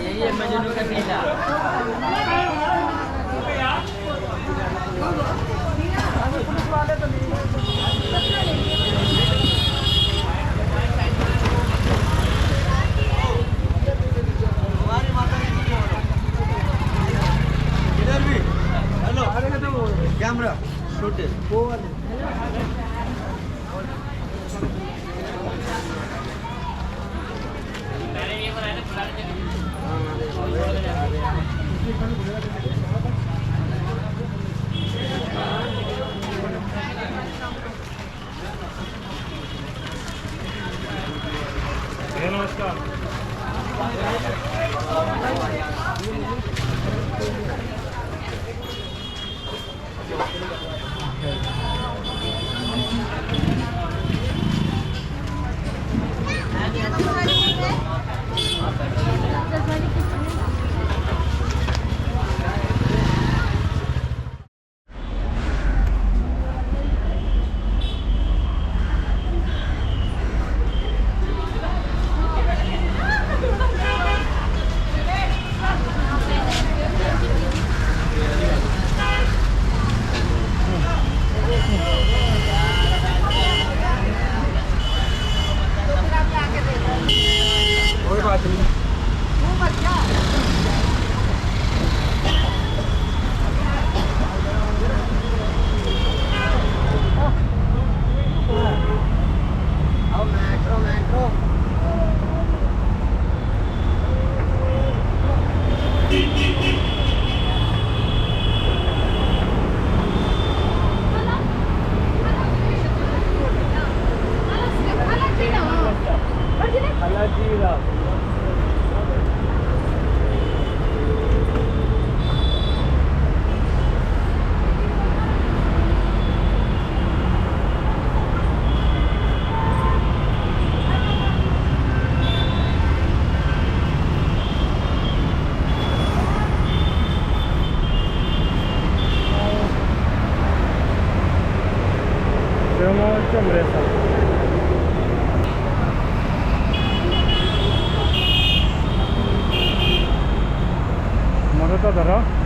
यही है मजनू का मेला। इधर भी हेलो कैमरा शूट वो नमस्कार। कोई बात नहीं। 더더라.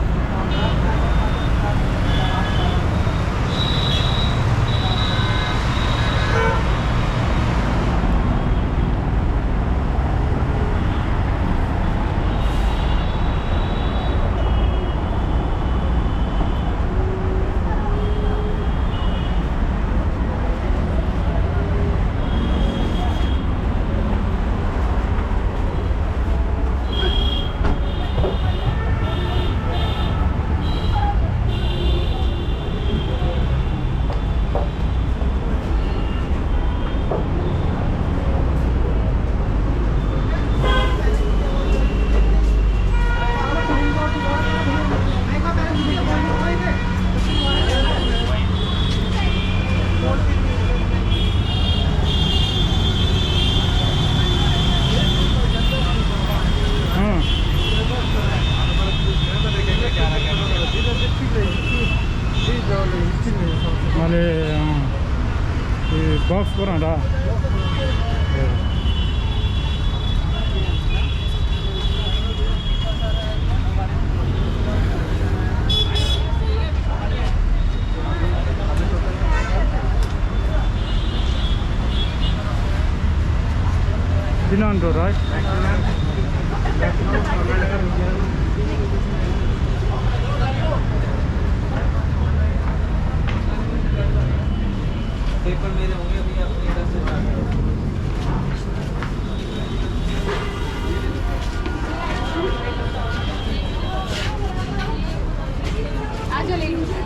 बक्स गराउँदा Dinando, right? पेपर मेरे होंगे अभी अपने इधर से आज ले लूँगी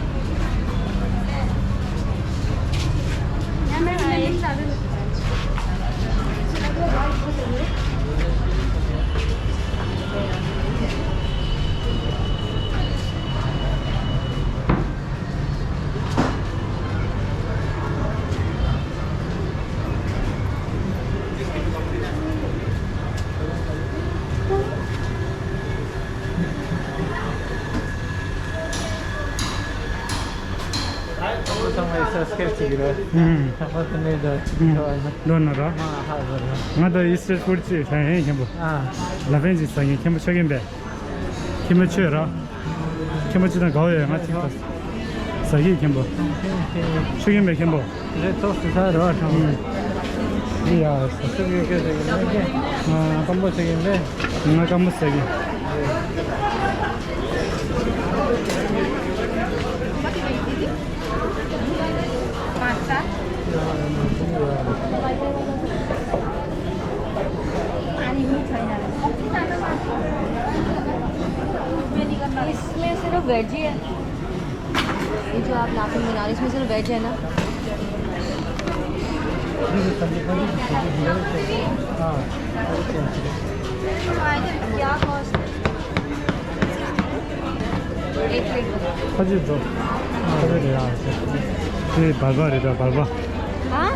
मैं एक साथ donora ngada isre kurchi sai hembo la venji sai hembo chogembe hembo chera hembo chida gawe ngati sai hembo chogembe hembo ये तो सुधार हुआ था iya सब ये क्या देंगे कम बचेंगे nga kamu sagi इसमें सिर्फ वेज ही है ये जो आप लाफिंग बना रहे इसमें सिर्फ वेज है ना क्या कॉस्ट एक प्लेट 사진 좀 그래야 이 발발이다 발발 हाँ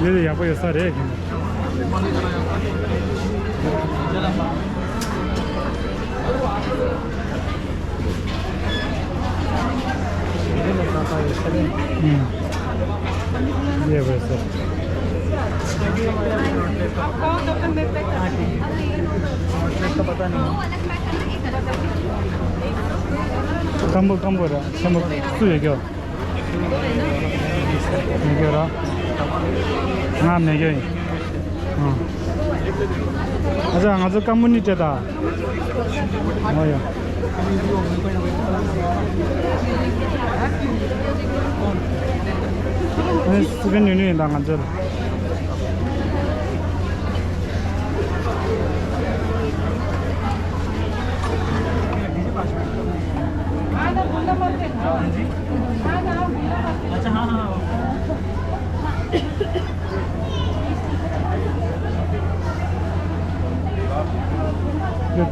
얘도 야보여 살해 ये वैसे पता नहीं 깜보라 깜보 수 얘기야 얘기해라 아 내게 아주 깜문이 되다 뭐야 수변 유니에 나간절 अच्छा हाँ हाँ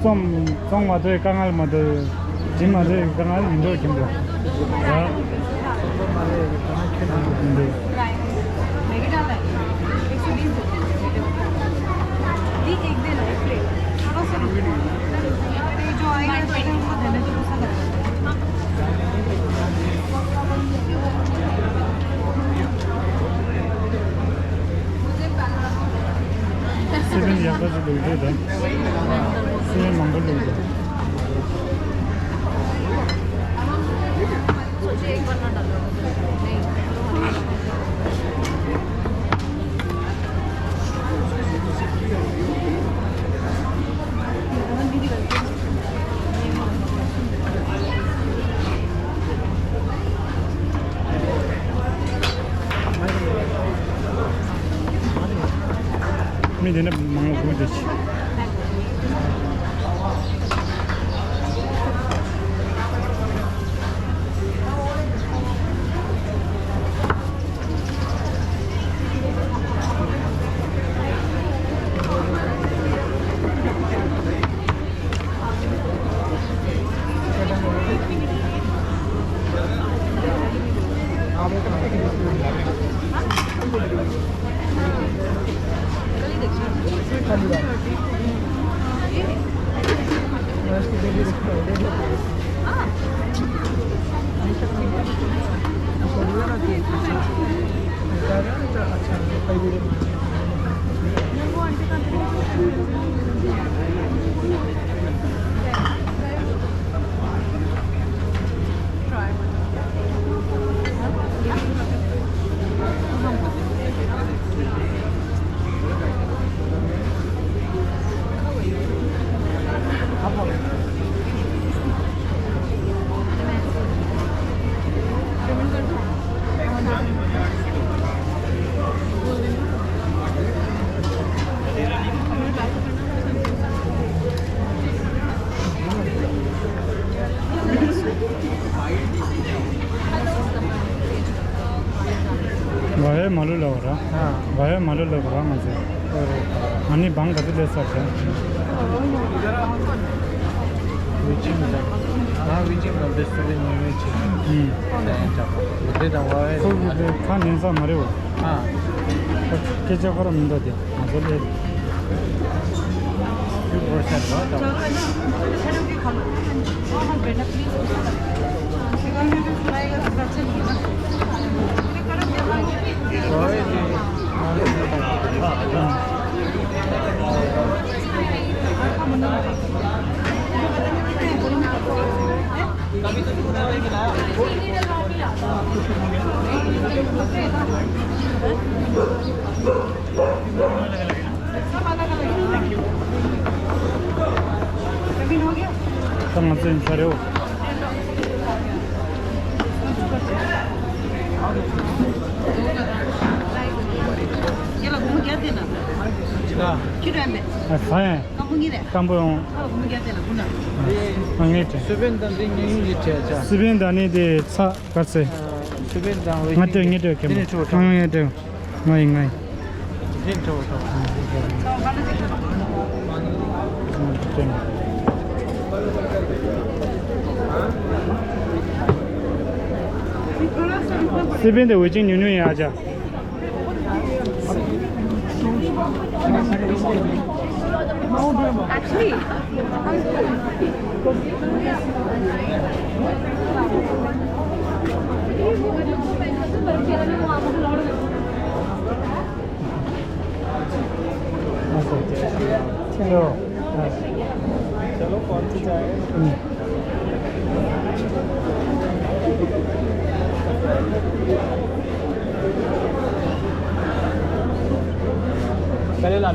좀 마들 강할 마들 진 마들 강할 인도 김도 야 근데 मैगी डाला है 120 एक दिन है प्लेट जो आएगा उनको देना चाहिए 7 याबाज लोगे दा 7 मंगल लोगे सोचिए एक बार ना डालो नहीं मैं देना मंगल को देख वाया मालूम लग रहा हाँ वाया मालूम लग रहा मुझे अन्य बांग कभी ले सकते हैं हाँ विचिम ना बेस्टोरी नहीं विचिम उधर दवा है तो वो खान इंसान मरे हो हाँ क्या जगह पर मिलता है मतलब ये फिर वर्षा बहुत समझ नहीं पा रहे हो फाइन कांबों अंगेट सुबह दाने दे सा कैसे मत अंगेट के अंगेट नहीं नहीं सुबह दे वजह न्यू न्यू आजा Actually, चलो चलो कौन सी चाय पहले ला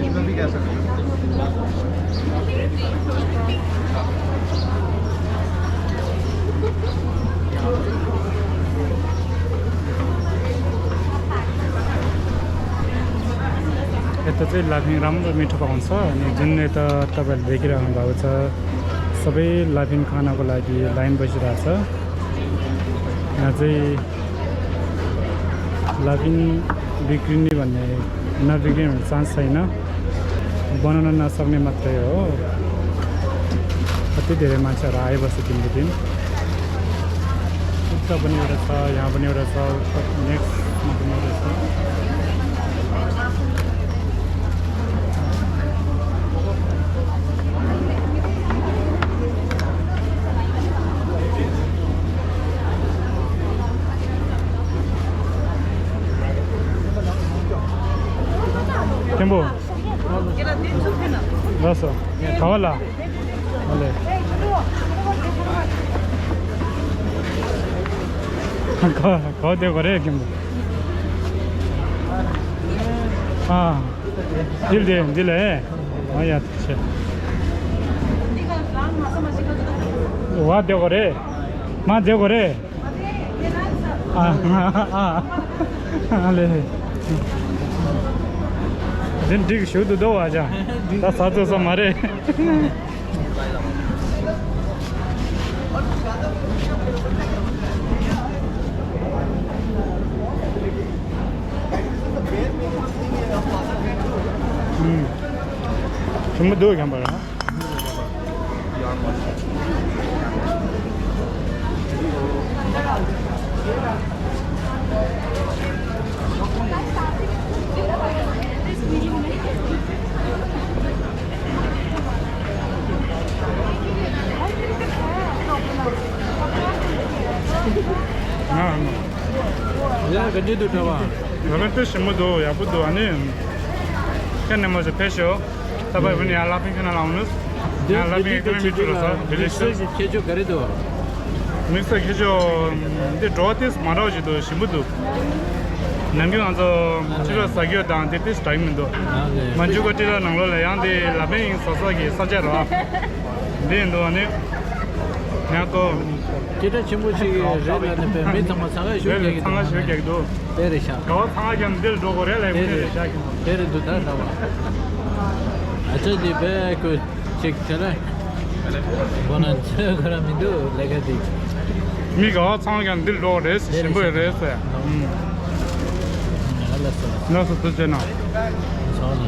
इसमें भी कह सकते यता चाहिँ लाफिङ राम्रो मिठो पाउँछ अनि जुन यता तपाईँहरूले देखिरहनु भएको छ सबै लाफिङ खानको लागि लाइन बसिरहेको छ यहाँ चाहिँ लाफिङ बिग्रिने भन्ने नबिग्रिने चान्स छैन बनाउन नसक्ने मात्रै हो कति धेरै मान्छेहरू आइबस्छ दिनको दिन उता पनि एउटा छ यहाँ पनि एउटा छ नेक्स्टमा पनि एउटा छ 캠보. 알았어. 가발라. 원래. 거대 거래 캠보. 아, 딜래. 아야, 체. 와 되거래. 마 되거래. 알레. दिन ठीक शुद्ध दो आजा 700 मारे 전부 दो क्या बड़ा Ya gede tu tawa. Orang tu semua do, ya pun do ane. Kan nama je pesho, tapi ini ala pun kena launus. Ala pun kena mitu rasa. Mixer kejo करे दो. Mixer kejo, de drotis marau je do semua do. Nanti anjo cuma sahaja dah detis time do. Manju ko tira nanglo le yang de labeng sasa ke saja roh. De do ane. Yang ko Kita cuma sih rela ne pe me sama sangat sih vel tanga sih ke do. Tere sha. Kau tanga jam del do gore le mune sih. Tere tu dah tawa. Acha di be ko check chala. Bonan chakra mindu lega di. Mi kau tanga jam del do res, semua res ya. Allah sala. Nasi tu je na. Sala.